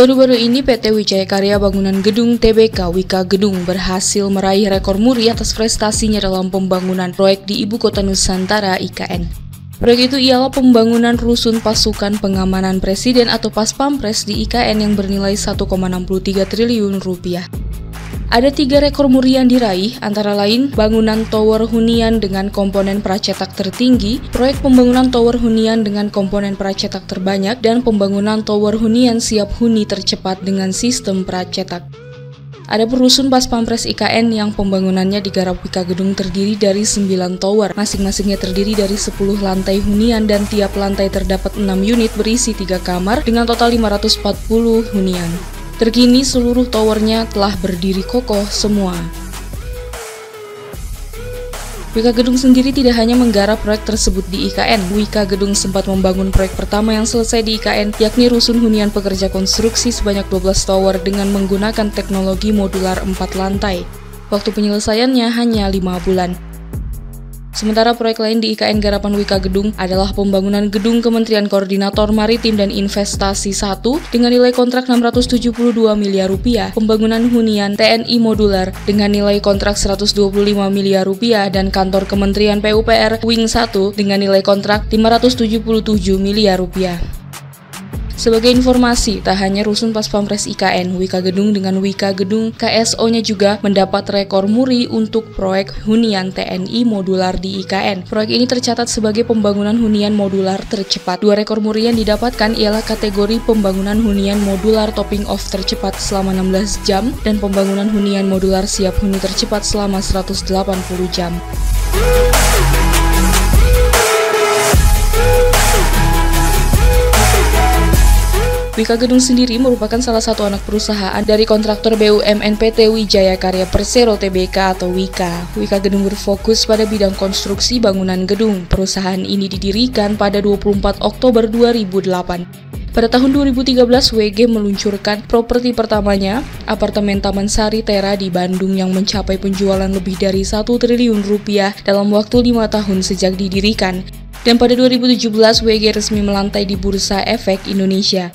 Baru-baru ini PT Wijaya Karya Bangunan Gedung Tbk Wika Gedung berhasil meraih rekor muri atas prestasinya dalam pembangunan proyek di Ibu Kota Nusantara IKN. Proyek itu ialah pembangunan rusun pasukan pengamanan presiden atau Paspampres di IKN yang bernilai 1,63 triliun rupiah. Ada 3 rekor muri yang diraih, antara lain bangunan tower hunian dengan komponen pracetak tertinggi, proyek pembangunan tower hunian dengan komponen pracetak terbanyak, dan pembangunan tower hunian siap huni tercepat dengan sistem pracetak. Ada rusun Paspampres IKN yang pembangunannya digarap Wika Gedung terdiri dari 9 tower, masing-masingnya terdiri dari 10 lantai hunian dan tiap lantai terdapat 6 unit berisi 3 kamar dengan total 540 hunian. Terkini seluruh towernya telah berdiri kokoh semua. Wika Gedung sendiri tidak hanya menggarap proyek tersebut di IKN. Wika Gedung sempat membangun proyek pertama yang selesai di IKN, yakni rusun hunian pekerja konstruksi sebanyak 12 tower dengan menggunakan teknologi modular 4 lantai. Waktu penyelesaiannya hanya 5 bulan. Sementara proyek lain di IKN garapan Wika Gedung adalah pembangunan gedung Kementerian Koordinator Maritim dan Investasi 1 dengan nilai kontrak 672 miliar rupiah, pembangunan hunian TNI modular dengan nilai kontrak 125 miliar rupiah, dan kantor Kementerian PUPR Wing 1 dengan nilai kontrak 577 miliar rupiah. Sebagai informasi, tak hanya rusun Paspampres IKN, Wika Gedung dengan Wika Gedung KSO-nya juga mendapat rekor muri untuk proyek hunian TNI modular di IKN. Proyek ini tercatat sebagai pembangunan hunian modular tercepat. 2 rekor muri yang didapatkan ialah kategori pembangunan hunian modular topping off tercepat selama 16 jam dan pembangunan hunian modular siap huni tercepat selama 180 jam. Wika Gedung sendiri merupakan salah satu anak perusahaan dari kontraktor BUMN PT Wijaya Karya Persero Tbk atau Wika. Wika Gedung berfokus pada bidang konstruksi bangunan gedung. Perusahaan ini didirikan pada 24 Oktober 2008. Pada tahun 2013, WG meluncurkan properti pertamanya, apartemen Taman Sari Tera di Bandung yang mencapai penjualan lebih dari 1 triliun rupiah dalam waktu 5 tahun sejak didirikan. Dan pada 2017, WG resmi melantai di Bursa Efek Indonesia.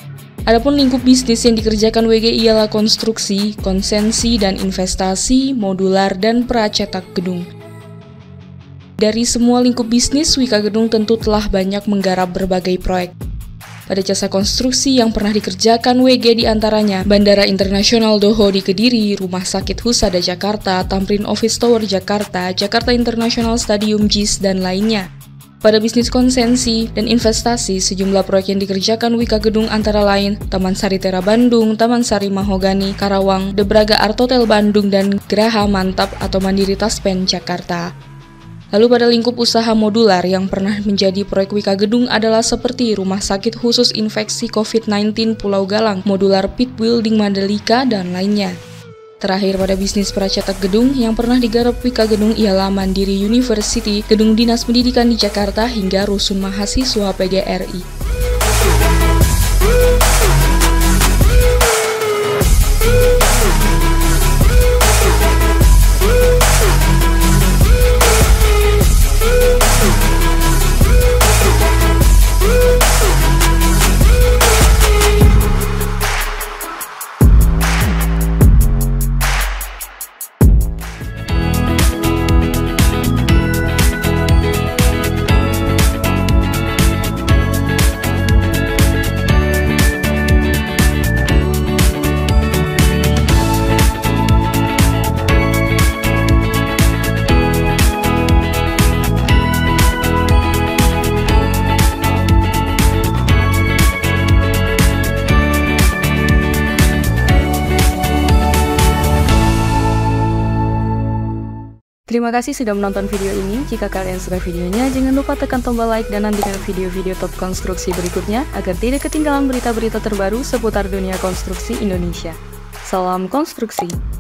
Adapun lingkup bisnis yang dikerjakan WG ialah konstruksi, konsensi, dan investasi, modular, dan pracetak gedung. Dari semua lingkup bisnis, Wika Gedung tentu telah banyak menggarap berbagai proyek. Pada jasa konstruksi yang pernah dikerjakan WG diantaranya Bandara Internasional Doho di Kediri, Rumah Sakit Husada Jakarta, Tamrin Office Tower Jakarta, Jakarta International Stadium JIS, dan lainnya. Pada bisnis konsensi dan investasi, sejumlah proyek yang dikerjakan Wika Gedung antara lain Taman Sari Tera Bandung, Taman Sari Mahogani, Karawang, The Braga Art Hotel Bandung, dan Graha Mantap atau Mandiri Taspen Jakarta. Lalu pada lingkup usaha modular yang pernah menjadi proyek Wika Gedung adalah seperti Rumah Sakit Khusus Infeksi COVID-19 Pulau Galang, Modular Pit Building Mandalika, dan lainnya. Terakhir pada bisnis pracetak gedung yang pernah digarap Wika Gedung ialah Mandiri University, Gedung Dinas Pendidikan di Jakarta, hingga Rusun Mahasiswa PGRI. Terima kasih sudah menonton video ini. Jika kalian suka videonya, jangan lupa tekan tombol like dan nantikan video-video top konstruksi berikutnya agar tidak ketinggalan berita-berita terbaru seputar dunia konstruksi Indonesia. Salam konstruksi!